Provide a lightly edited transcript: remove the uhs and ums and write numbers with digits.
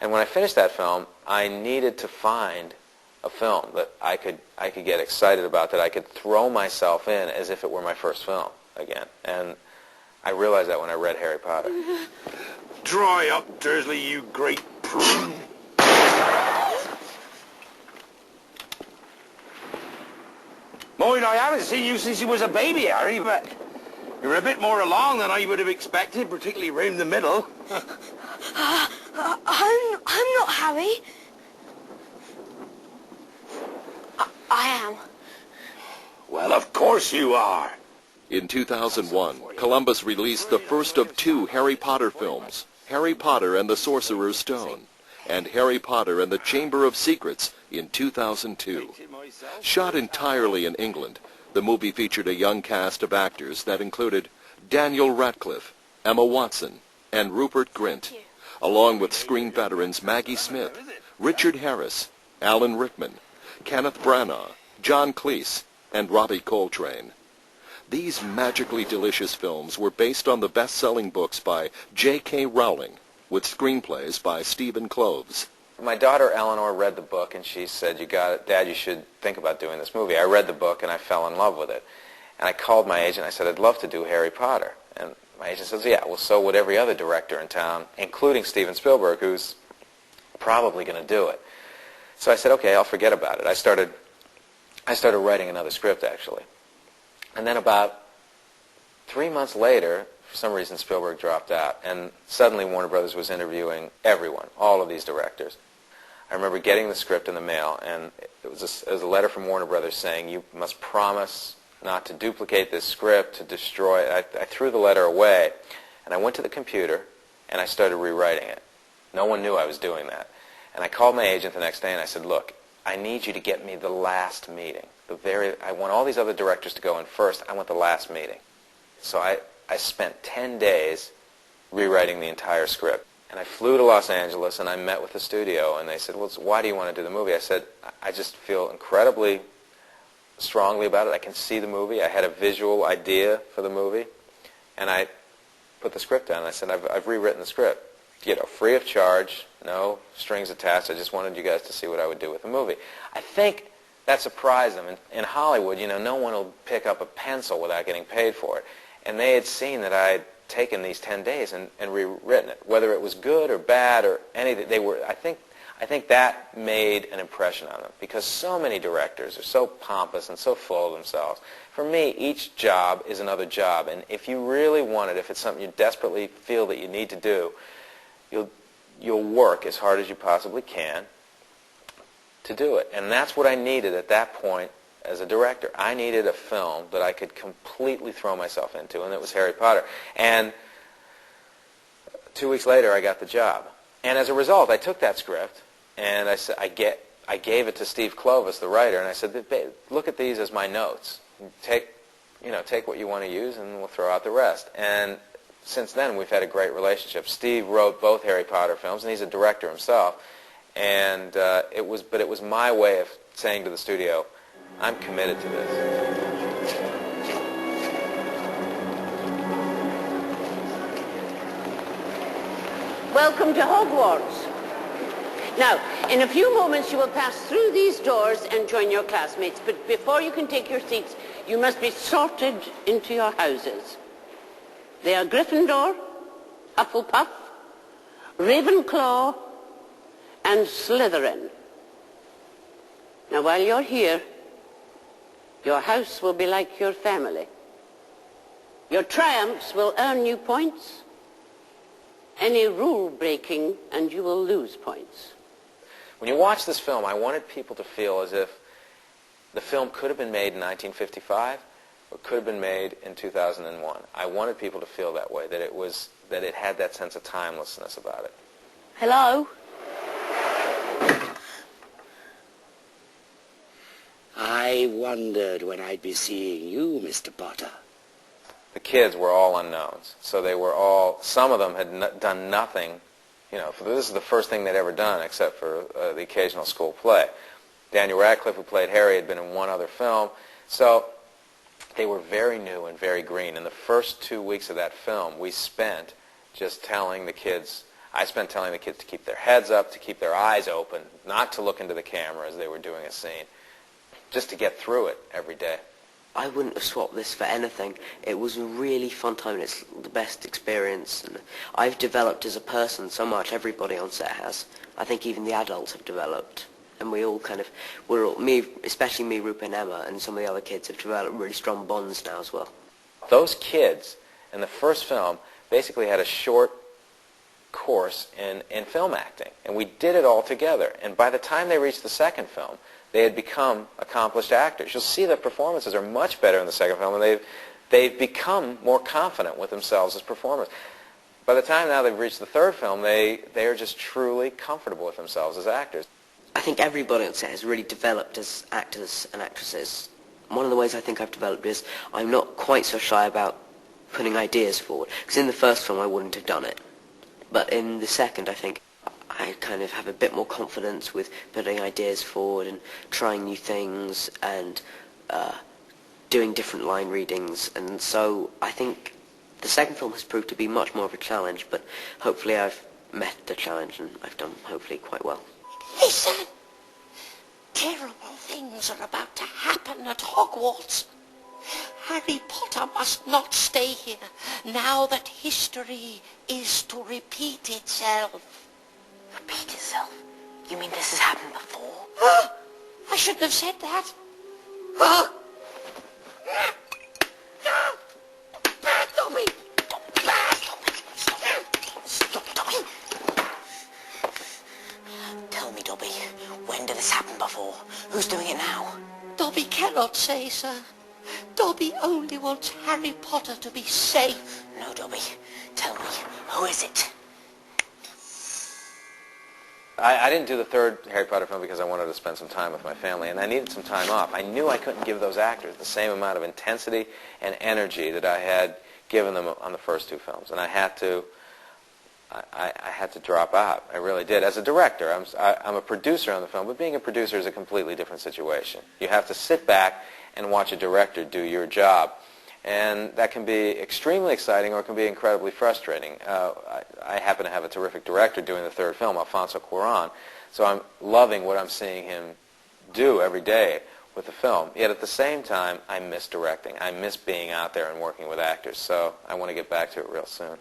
And when I finished that film, I needed to find a film that I could get excited about, that I could throw myself in as if it were my first film again. And I realized that when I read Harry Potter. Dry up, Dursley, you great prune. Mind, I haven't seen you since you was a baby, Harry, but you're a bit more along than I would have expected, particularly round the middle. I'm not Harry. I am. Well, of course you are. In 2001, Columbus released the first of 2 Harry Potter films, Harry Potter and the Sorcerer's Stone, and Harry Potter and the Chamber of Secrets in 2002. Shot entirely in England, the movie featured a young cast of actors that included Daniel Radcliffe, Emma Watson, and Rupert Grint, along with screen veterans Maggie Smith, Richard Harris, Alan Rickman, Kenneth Branagh, John Cleese, and Robbie Coltrane. These magically delicious films were based on the best-selling books by J.K. Rowling, with screenplays by Stephen Kloves. My daughter Eleanor read the book and she said, "You got it, Dad, you should think about doing this movie." I read the book and I fell in love with it. And I called my agent. I said, "I'd love to do Harry Potter." And my agent says, "Yeah, well, so would every other director in town, including Steven Spielberg, who's probably going to do it." So I said, "Okay, I'll forget about it." I started writing another script, actually. And then about 3 months later, for some reason, Spielberg dropped out, and suddenly Warner Brothers was interviewing everyone, all of these directors. I remember getting the script in the mail, and it was a letter from Warner Brothers saying, "You must promise not to duplicate this script, to destroy it." I threw the letter away, and I went to the computer, and I started rewriting it. No one knew I was doing that. And I called my agent the next day, and I said, "Look, I need you to get me the last meeting. I want all these other directors to go in first. I want the last meeting." So I spent 10 days rewriting the entire script. And I flew to Los Angeles, and I met with the studio, and they said, "Well, why do you want to do the movie?" I said, "I just feel incredibly strongly about it. I can see the movie. I had a visual idea for the movie." And I put the script down, and I said, I've rewritten the script. Free of charge, no strings attached. I just wanted you guys to see what I would do with the movie. I think that surprised them. In Hollywood, no one will pick up a pencil without getting paid for it. And they had seen that I had taken these 10 days and rewritten it. Whether it was good or bad or anything, I think that made an impression on them, because so many directors are so pompous and so full of themselves. For me, each job is another job, and if you really want it, if it's something you desperately feel that you need to do, you'll work as hard as you possibly can to do it. And that's what I needed at that point as a director. I needed a film that I could completely throw myself into, and it was Harry Potter. And 2 weeks later, I got the job. And as a result, I took that script, and I gave it to Steve Kloves, the writer, and I said, "Look at these as my notes. Take what you want to use, and we'll throw out the rest." And since then, we've had a great relationship. Steve wrote both Harry Potter films, and he's a director himself. And it was my way of saying to the studio, "I'm committed to this." Welcome to Hogwarts. Now, in a few moments you will pass through these doors and join your classmates, but before you can take your seats, you must be sorted into your houses. They are Gryffindor, Hufflepuff, Ravenclaw, and Slytherin. Now, while you're here, your house will be like your family. Your triumphs will earn you points. Any rule breaking, and you will lose points. When you watch this film, I wanted people to feel as if the film could have been made in 1955 or could have been made in 2001. I wanted people to feel that way, that it had that sense of timelessness about it. Hello? I wondered when I'd be seeing you, Mr. Potter. The kids were all unknowns, so they were all, some of them had done nothing, this is the first thing they'd ever done except for the occasional school play. Daniel Radcliffe, who played Harry, had been in one other film, so they were very new and very green. In the first 2 weeks of that film, we spent just telling the kids, I spent telling the kids to keep their heads up, to keep their eyes open, not to look into the camera as they were doing a scene, just to get through it every day. I wouldn't have swapped this for anything. It was a really fun time. It's the best experience. And I've developed as a person so much. Everybody on set has. I think even the adults have developed. And we all kind of, me, especially me, Rupert and Emma, and some of the other kids have developed really strong bonds now as well. Those kids in the first film basically had a short course in film acting. And we did it all together. And by the time they reached the second film, they had become accomplished actors. You'll see their performances are much better in the second film, and they've become more confident with themselves as performers. By the time now they've reached the third film, they are just truly comfortable with themselves as actors. I think everybody on set has really developed as actors and actresses. One of the ways I think I've developed is I'm not quite so shy about putting ideas forward. Because in the first film I wouldn't have done it. But in the second, I think I kind of have a bit more confidence with putting ideas forward and trying new things and doing different line readings. And so I think the second film has proved to be much more of a challenge, but hopefully I've met the challenge and I've done hopefully quite well. Listen! Terrible things are about to happen at Hogwarts. Harry Potter must not stay here now that history is to repeat itself. Repeat itself? You mean this has happened before? I shouldn't have said that. Dobby! Stop, Dobby! Tell me, Dobby, when did this happen before? Who's doing it now? Dobby cannot say, sir. Dobby only wants Harry Potter to be safe. No, Dobby. Tell me, who is it? I didn't do the third Harry Potter film because I wanted to spend some time with my family, and I needed some time off. I knew I couldn't give those actors the same amount of intensity and energy that I had given them on the first two films, and I had to drop out. I really did. As a director, I'm a producer on the film, but being a producer is a completely different situation. You have to sit back and watch a director do your job. And that can be extremely exciting or it can be incredibly frustrating. I happen to have a terrific director doing the third film, Alfonso Cuarón, so I'm loving what I'm seeing him do every day with the film. Yet at the same time, I miss directing. I miss being out there and working with actors, so I want to get back to it real soon.